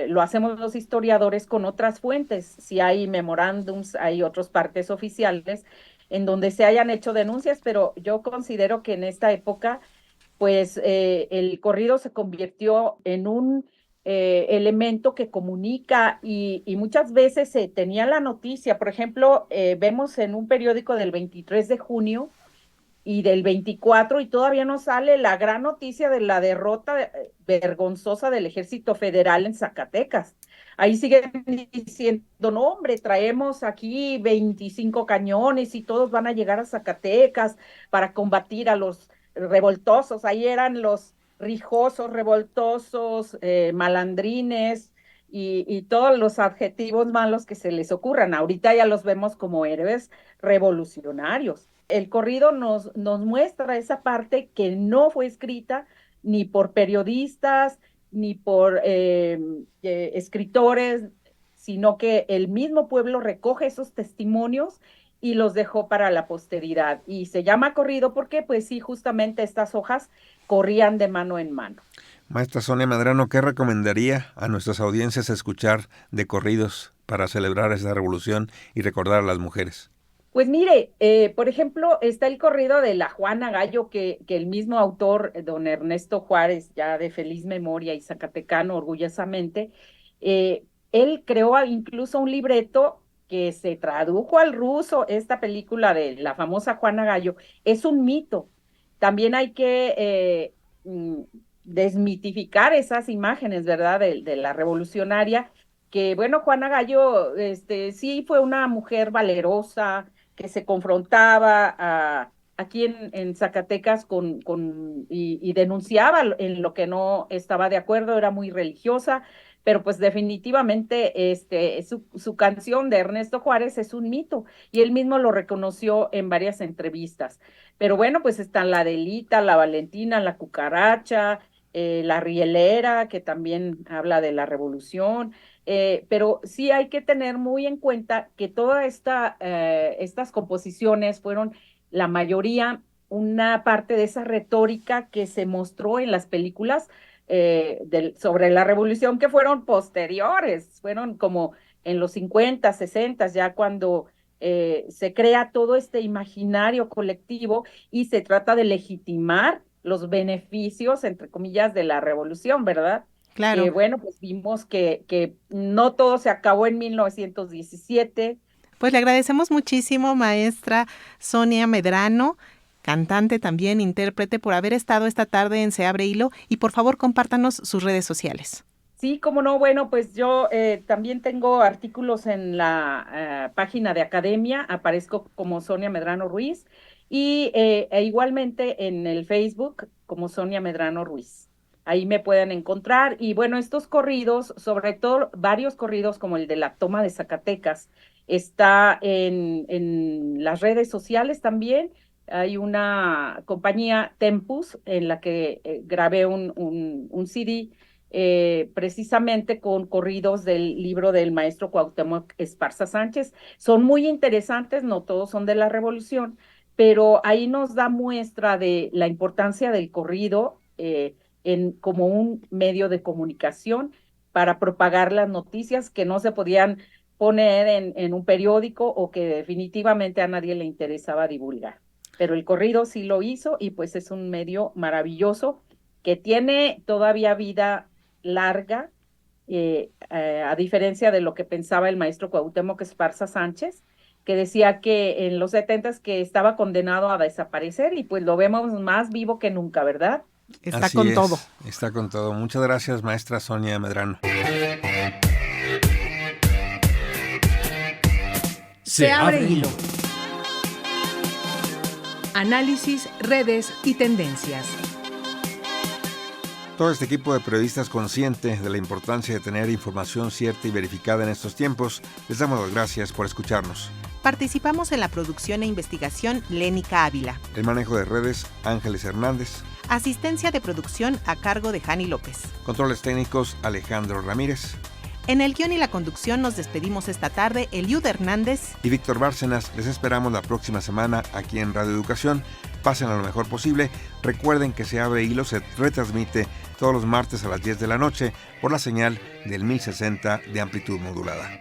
lo hacemos los historiadores con otras fuentes. Si hay memorándums, hay otras partes oficiales en donde se hayan hecho denuncias, pero yo considero que en esta época, pues el corrido se convirtió en un elemento que comunica y muchas veces se tenía la noticia. Por ejemplo, vemos en un periódico del 23 de junio y del 24 y todavía no sale la gran noticia de la derrota vergonzosa del Ejército Federal en Zacatecas. Ahí siguen diciendo, no hombre, traemos aquí 25 cañones y todos van a llegar a Zacatecas para combatir a los revoltosos. Ahí eran los rijosos, revoltosos, malandrines y todos los adjetivos malos que se les ocurran. Ahorita ya los vemos como héroes revolucionarios. El corrido nos muestra esa parte que no fue escrita ni por periodistas, ni por escritores, sino que el mismo pueblo recoge esos testimonios y los dejó para la posteridad. Y se llama corrido porque, pues sí, justamente estas hojas corrían de mano en mano. Maestra Sonia Medrano, ¿qué recomendaría a nuestras audiencias escuchar de corridos para celebrar esa revolución y recordar a las mujeres? Pues mire, por ejemplo, está el corrido de la Juana Gallo, que el mismo autor, don Ernesto Juárez, ya de feliz memoria y zacatecano orgullosamente, él creó incluso un libreto que se tradujo al ruso. Esta película de la famosa Juana Gallo es un mito. También hay que desmitificar esas imágenes, ¿verdad?, de la revolucionaria, que bueno, Juana Gallo sí fue una mujer valerosa, que se confrontaba aquí en Zacatecas y denunciaba en lo que no estaba de acuerdo, era muy religiosa, pero pues definitivamente su canción de Ernesto Juárez es un mito, y él mismo lo reconoció en varias entrevistas. Pero bueno, pues están la Adelita, la Valentina, la Cucaracha, la Rielera, que también habla de la revolución. Pero sí hay que tener muy en cuenta que todas estas composiciones fueron, la mayoría, una parte de esa retórica que se mostró en las películas sobre la revolución, que fueron posteriores, fueron como en los 50, 60, ya cuando se crea todo este imaginario colectivo y se trata de legitimar los beneficios, entre comillas, de la revolución, ¿verdad? Claro. Bueno, pues vimos que no todo se acabó en 1917. Pues le agradecemos muchísimo, maestra Sonia Medrano, cantante también, intérprete, por haber estado esta tarde en Se Abre Hilo, y por favor compártanos sus redes sociales. Sí, cómo no. Bueno, pues yo también tengo artículos en la página de Academia, aparezco como Sonia Medrano Ruiz, y igualmente en el Facebook como Sonia Medrano Ruiz. Ahí me pueden encontrar. Y bueno, estos corridos, sobre todo varios corridos como el de la toma de Zacatecas, está en las redes sociales también. Hay una compañía, Tempus, en la que grabé un CD precisamente con corridos del libro del maestro Cuauhtémoc Esparza Sánchez. Son muy interesantes, no todos son de la revolución, pero ahí nos da muestra de la importancia del corrido como un medio de comunicación para propagar las noticias que no se podían poner en un periódico o que definitivamente a nadie le interesaba divulgar. Pero el corrido sí lo hizo, y pues es un medio maravilloso que tiene todavía vida larga, a diferencia de lo que pensaba el maestro Cuauhtémoc Esparza Sánchez, que decía que en los 70s que estaba condenado a desaparecer, y pues lo vemos más vivo que nunca, ¿verdad? Está con todo. Está con todo. Muchas gracias, maestra Sonia Medrano. Se abre hilo. Análisis, redes y tendencias. Todo este equipo de periodistas consciente de la importancia de tener información cierta y verificada en estos tiempos, les damos las gracias por escucharnos. Participamos en la producción e investigación Lénica Ávila. El manejo de redes, Ángeles Hernández. Asistencia de producción a cargo de Jani López. Controles técnicos, Alejandro Ramírez. En el guión y la conducción nos despedimos esta tarde, Eliud Hernández y Víctor Bárcenas. Les esperamos la próxima semana aquí en Radio Educación. Pásenla lo mejor posible. Recuerden que Se Abre Hilo se retransmite todos los martes a las 10 de la noche por la señal del 1060 de amplitud modulada.